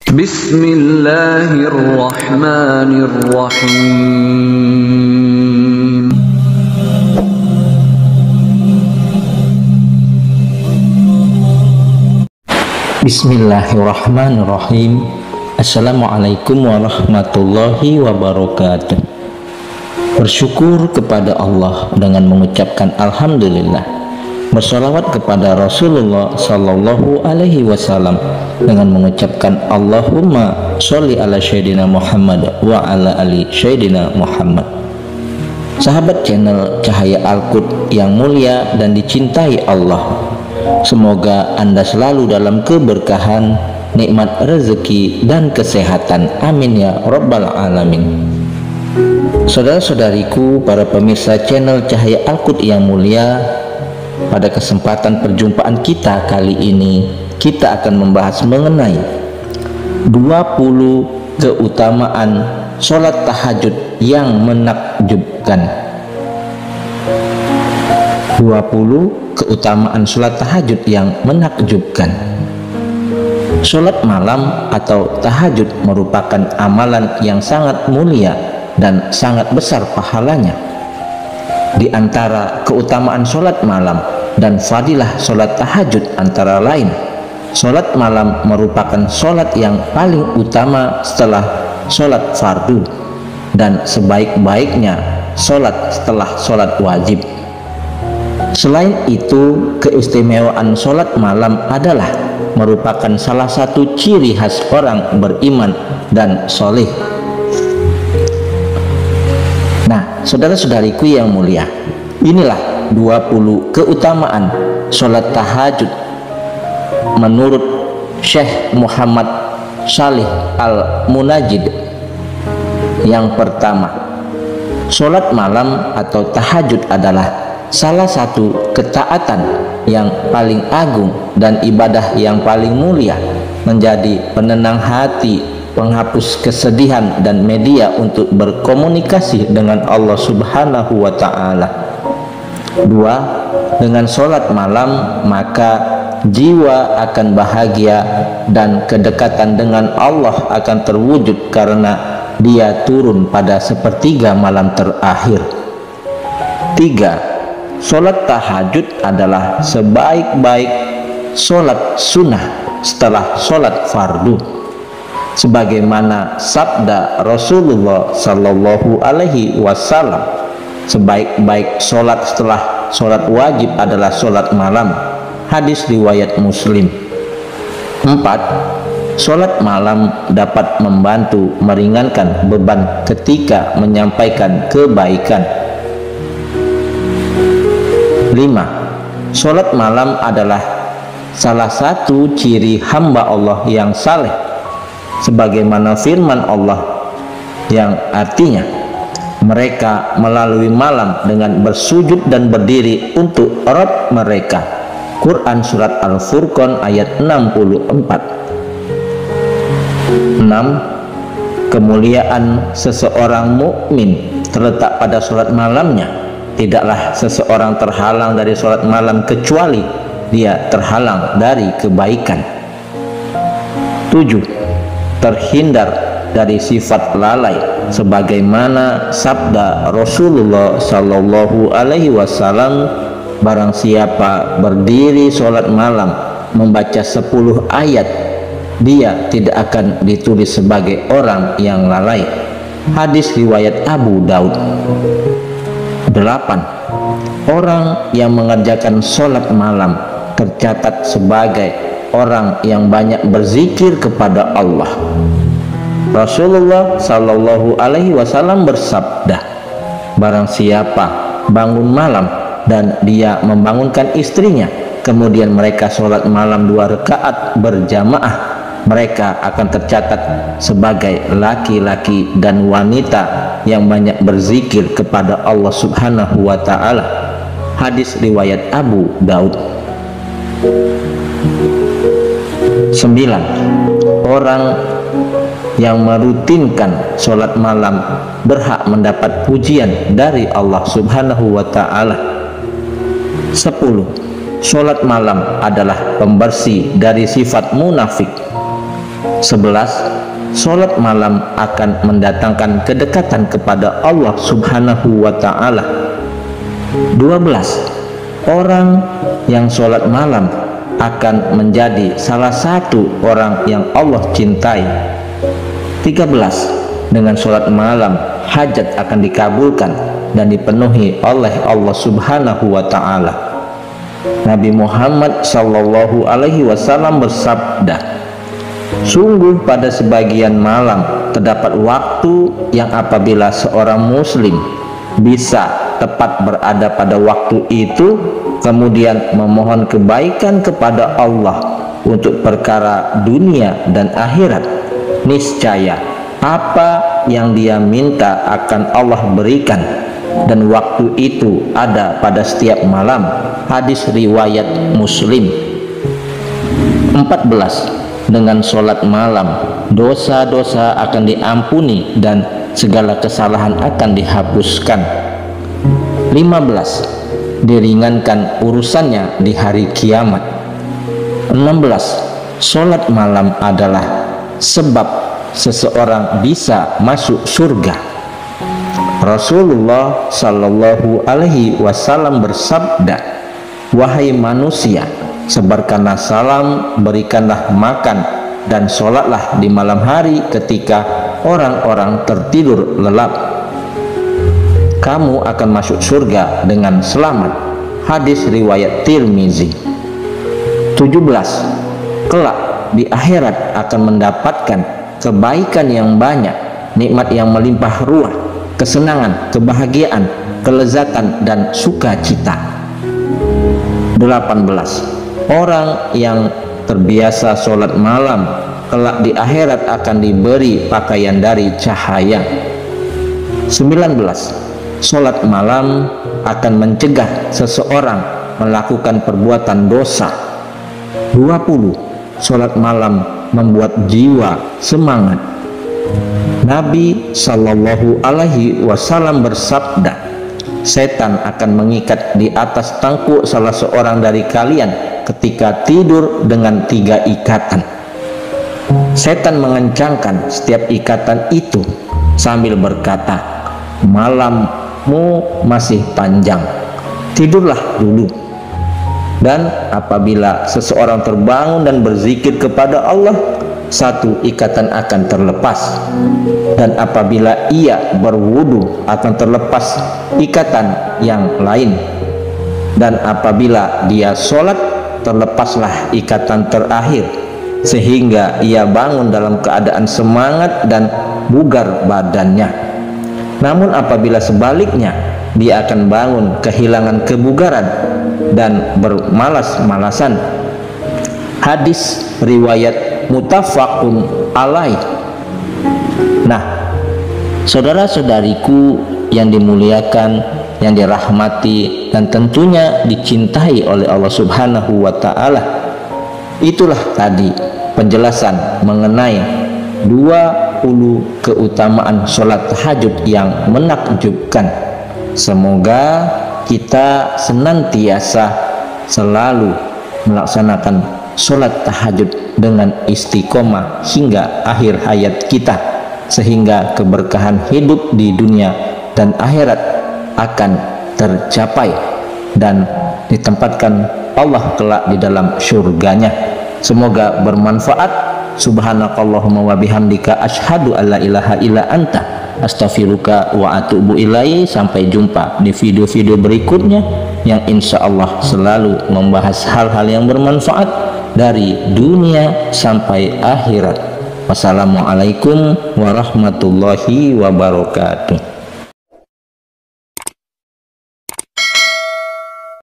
Bismillahirrahmanirrahim. Bismillahirrahmanirrahim. Assalamualaikum warahmatullahi wabarakatuh. Bersyukur kepada Allah dengan mengucapkan Alhamdulillah. Bersalawat kepada Rasulullah Sallallahu Alaihi Wasallam dengan mengucapkan Allahumma sholli ala Sayyidina Muhammad wa ala ali Sayyidina Muhammad. Sahabat channel Cahaya Al-Qud yang mulia dan dicintai Allah, semoga Anda selalu dalam keberkahan, nikmat rezeki dan kesehatan. Amin ya rabbal alamin. Saudara-saudariku, para pemirsa channel Cahaya Al-Qud yang mulia, pada kesempatan perjumpaan kita kali ini, kita akan membahas mengenai 20 keutamaan sholat tahajud yang menakjubkan. 20 keutamaan sholat tahajud yang menakjubkan. Sholat malam atau tahajud merupakan amalan yang sangat mulia dan sangat besar pahalanya. Di antara keutamaan sholat malam dan fadilah sholat tahajud antara lain, sholat malam merupakan sholat yang paling utama setelah sholat fardu dan sebaik-baiknya sholat setelah sholat wajib. Selain itu, keistimewaan sholat malam adalah merupakan salah satu ciri khas orang beriman dan soleh. Nah, saudara-saudariku yang mulia, inilah 20 keutamaan sholat tahajud menurut Syekh Muhammad Shalih Al-Munajjid. Yang pertama, sholat malam atau tahajud adalah salah satu ketaatan yang paling agung dan ibadah yang paling mulia, menjadi penenang hati, penghapus kesedihan, dan media untuk berkomunikasi dengan Allah Subhanahu wa Ta'ala. 2. Dengan sholat malam maka jiwa akan bahagia dan kedekatan dengan Allah akan terwujud karena dia turun pada sepertiga malam terakhir. 3. Sholat tahajud adalah sebaik-baik sholat sunnah setelah sholat fardu, sebagaimana sabda Rasulullah Sallallahu Alaihi Wasallam, sebaik-baik sholat setelah sholat wajib adalah sholat malam. Hadis riwayat Muslim. 4. Sholat malam dapat membantu meringankan beban ketika menyampaikan kebaikan. 5. Sholat malam adalah salah satu ciri hamba Allah yang saleh, sebagaimana firman Allah yang artinya mereka melalui malam dengan bersujud dan berdiri untuk Rabb mereka. Quran surat Al-Furqan ayat 64. 6. Kemuliaan seseorang mukmin terletak pada sholat malamnya. Tidaklah seseorang terhalang dari sholat malam kecuali dia terhalang dari kebaikan. 7. Terhindar dari sifat lalai, sebagaimana sabda Rasulullah Sallallahu Alaihi Wasallam, barang siapa berdiri sholat malam membaca 10 ayat, dia tidak akan ditulis sebagai orang yang lalai. Hadis riwayat Abu Daud. 8. Orang yang mengerjakan sholat malam tercatat sebagai orang yang banyak berzikir kepada Allah. Rasulullah Sallallahu Alaihi Wasallam bersabda, barang siapa bangun malam dan dia membangunkan istrinya, kemudian mereka sholat malam 2 rakaat berjamaah, mereka akan tercatat sebagai laki-laki dan wanita yang banyak berzikir kepada Allah Subhanahu wa Ta'ala. Hadis riwayat Abu Daud. 9. Orang yang merutinkan sholat malam berhak mendapat pujian dari Allah Subhanahu wa Ta'ala. 10. Sholat malam adalah pembersih dari sifat munafik. 11. Sholat malam akan mendatangkan kedekatan kepada Allah Subhanahu wa ta'ala. 12. Orang yang sholat malam akan menjadi salah satu orang yang Allah cintai. 13. Dengan sholat malam hajat akan dikabulkan dan dipenuhi oleh Allah Subhanahu wa ta'ala. Nabi Muhammad sallallahu alaihi wasallam bersabda, sungguh pada sebagian malam terdapat waktu yang apabila seorang muslim bisa tepat berada pada waktu itu, kemudian memohon kebaikan kepada Allah untuk perkara dunia dan akhirat, niscaya apa yang dia minta akan Allah berikan, dan waktu itu ada pada setiap malam. Hadis riwayat Muslim. 14. Dengan sholat malam dosa-dosa akan diampuni dan segala kesalahan akan dihapuskan. 15. Diringankan urusannya di hari kiamat. 16. Sholat malam adalah sebab seseorang bisa masuk surga. Rasulullah Shallallahu Alaihi Wasallam bersabda, wahai manusia, sebarkanlah salam, berikanlah makan, dan sholatlah di malam hari ketika orang-orang tertidur lelap. Kamu akan masuk surga dengan selamat. Hadis riwayat Tirmizi. 17. Kelak di akhirat akan mendapatkan kebaikan yang banyak, nikmat yang melimpah ruah, kesenangan, kebahagiaan, kelezatan, dan sukacita. 18. Orang yang terbiasa sholat malam kelak di akhirat akan diberi pakaian dari cahaya. 19. Sholat malam akan mencegah seseorang melakukan perbuatan dosa. 20. Sholat malam membuat jiwa semangat. Nabi Shallallahu Alaihi Wasallam bersabda, setan akan mengikat di atas tangkuk salah seorang dari kalian ketika tidur dengan 3 ikatan. Setan mengencangkan setiap ikatan itu sambil berkata, malammu masih panjang, tidurlah dulu. Dan apabila seseorang terbangun dan berzikir kepada Allah, 1 ikatan akan terlepas, dan apabila ia berwudu akan terlepas ikatan yang lain, dan apabila dia sholat terlepaslah ikatan terakhir, sehingga ia bangun dalam keadaan semangat dan bugar badannya. Namun apabila sebaliknya, dia akan bangun kehilangan kebugaran dan bermalas-malasan. Hadis riwayat muttafaqun alaih. Nah, saudara-saudariku yang dimuliakan, yang dirahmati dan tentunya dicintai oleh Allah Subhanahu wa ta'ala, itulah tadi penjelasan mengenai 20 keutamaan sholat tahajud yang menakjubkan. Semoga kita senantiasa selalu melaksanakan sholat tahajud dengan istiqomah hingga akhir hayat kita, sehingga keberkahan hidup di dunia dan akhirat akan tercapai dan ditempatkan Allah kelak di dalam surganya. Semoga bermanfaat. Subhanakallahumma wa bihamdika asyhadu alla ilaha illa anta astaghfiruka wa atubu ilaihi. Sampai jumpa di video-video berikutnya yang insya Allah selalu membahas hal-hal yang bermanfaat dari dunia sampai akhirat. Wassalamualaikum warahmatullahi wabarakatuh.